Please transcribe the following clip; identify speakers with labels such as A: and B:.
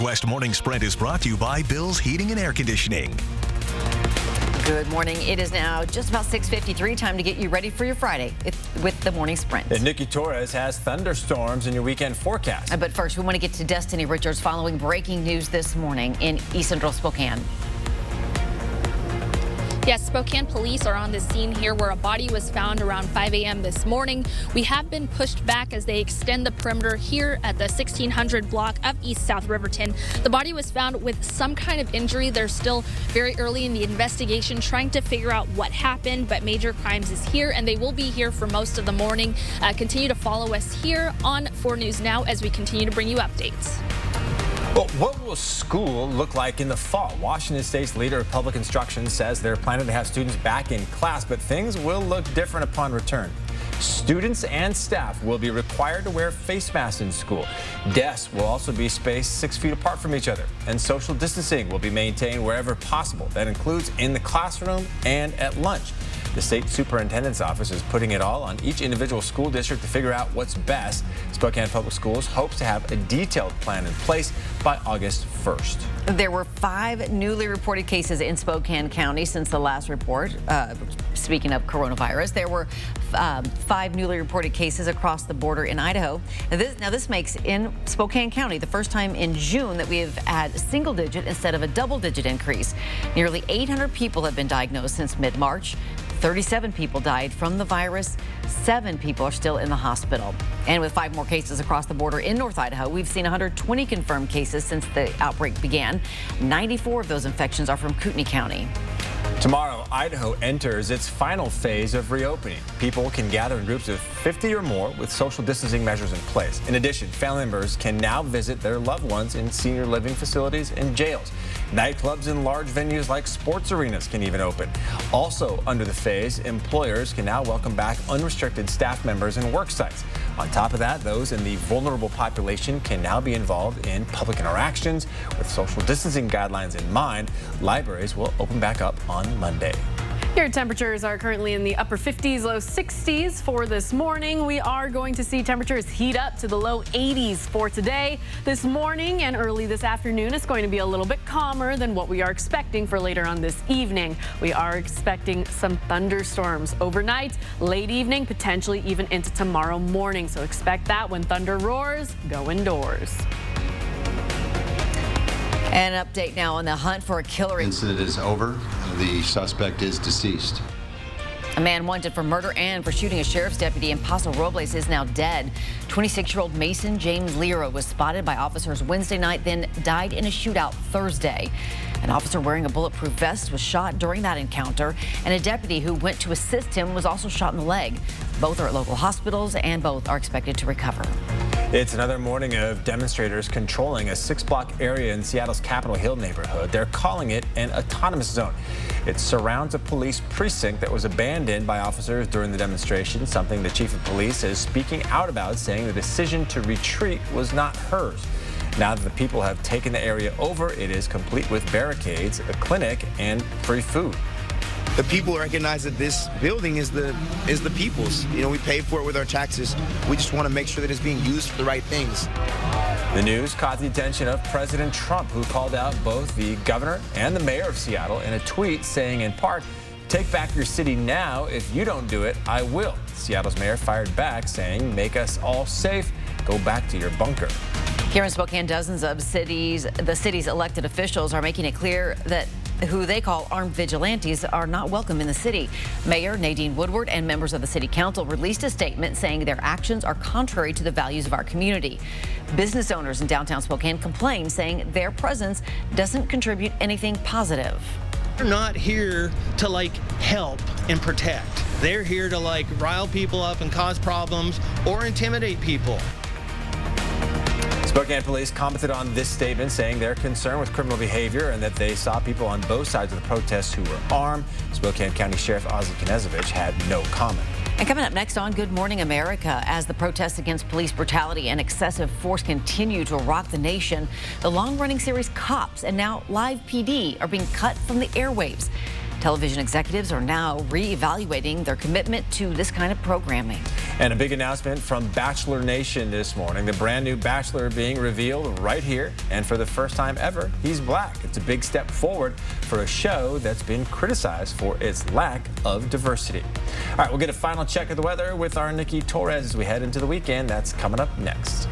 A: West Morning Sprint is brought to you by Bill's Heating and Air Conditioning.
B: Good morning. It is now just about 6:53. Time to get you ready for your Friday with the Morning Sprint.
C: And Nikki Torres has thunderstorms in your weekend forecast.
B: But first, we want to get to Destiny Richards following breaking news this morning in East Central Spokane.
D: Yes, Spokane Police are on the scene here where a body was found around 5 a.m. this morning. We have been pushed back as they extend the perimeter here at the 1600 block of East South Riverton. The body was found with some kind of injury. They're still very early in the investigation trying to figure out what happened, but Major Crimes is here and they will be here for most of the morning. Continue to follow us here on 4 News Now as we continue to bring you updates.
C: Well, what will school look like in the fall? Washington State's leader of public instruction says they're planning to have students back in class, but things will look different upon return. Students and staff will be required to wear face masks in school. Desks will also be spaced 6 feet apart from each other, and social distancing will be maintained wherever possible. That includes in the classroom and at lunch. The state superintendent's office is putting it all on each individual school district to figure out what's best. Spokane Public Schools hopes to have a detailed plan in place by August 1st.
B: There were 5 newly reported cases in Spokane County since the last report. Speaking of coronavirus, there were 5 newly reported cases across the border in Idaho. Now this makes in Spokane County the first time in June that we have had a single digit instead of a double digit increase. Nearly 800 people have been diagnosed since mid-March. 37 people died from the virus. 7 people are still in the hospital. And with 5 more cases across the border in North Idaho, we've seen 120 confirmed cases since the outbreak began. 94 of those infections are from Kootenai County.
C: Tomorrow, Idaho enters its final phase of reopening. People can gather in groups of 50 or more with social distancing measures in place. In addition, family members can now visit their loved ones in senior living facilities and jails. Nightclubs and large venues like sports arenas can even open. Also under the phase, employers can now welcome back unrestricted staff members in work sites. On top of that, those in the vulnerable population can now be involved in public interactions. With social distancing guidelines in mind, libraries will open back up on Monday.
E: Your temperatures are currently in the upper 50s, low 60s for this morning. We are going to see temperatures heat up to the low 80s for today. This morning and early this afternoon, it's going to be a little bit calmer than what we are expecting for later on this evening. We are expecting some thunderstorms overnight, late evening, potentially even into tomorrow morning. So expect that when thunder roars, go indoors.
B: An update now on the hunt for a killer.
F: Incident is over. The suspect is deceased.
B: A man wanted for murder and for shooting a sheriff's deputy in Paso Robles is now dead. 26-year-old Mason James Lira was spotted by officers Wednesday night, then died in a shootout Thursday. An officer wearing a bulletproof vest was shot during that encounter, and a deputy who went to assist him was also shot in the leg. Both are at local hospitals, and both are expected to recover.
C: It's another morning of demonstrators controlling a 6-block area in Seattle's Capitol Hill neighborhood. They're calling it an autonomous zone. It surrounds a police precinct that was abandoned by officers during the demonstration, something the chief of police is speaking out about, saying the decision to retreat was not hers. Now that the people have taken the area over, it is complete with barricades, a clinic, and free food.
G: The people recognize that this building is the people's. You know, we pay for it with our taxes. We just want to make sure that it's being used for the right things.
C: The news caught the attention of President Trump, who called out both the governor and the mayor of Seattle in a tweet saying, in part, "Take back your city now. If you don't do it, I will." Seattle's mayor fired back, saying, "Make us all safe. Go back to your bunker."
B: Here in Spokane, dozens of the city's elected officials are making it clear that who they call armed vigilantes are not welcome in the city. Mayor Nadine Woodward and members of the city council released a statement saying their actions are contrary to the values of our community. Business owners in downtown Spokane complain, saying their presence doesn't contribute anything positive.
H: They're not here to help and protect. They're here to rile people up and cause problems or intimidate people.
C: Spokane Police commented on this statement, saying they're concerned with criminal behavior and that they saw people on both sides of the protests who were armed. Spokane County Sheriff Ozzie Knezovich had no comment.
B: And coming up next on Good Morning America, as the protests against police brutality and excessive force continue to rock the nation, the long-running series Cops and now Live PD are being cut from the airwaves. Television executives are now reevaluating their commitment to this kind of programming.
C: And a big announcement from Bachelor Nation this morning. The brand new Bachelor being revealed right here. And for the first time ever, he's black. It's a big step forward for a show that's been criticized for its lack of diversity. All right, we'll get a final check of the weather with our Nikki Torres as we head into the weekend. That's coming up next.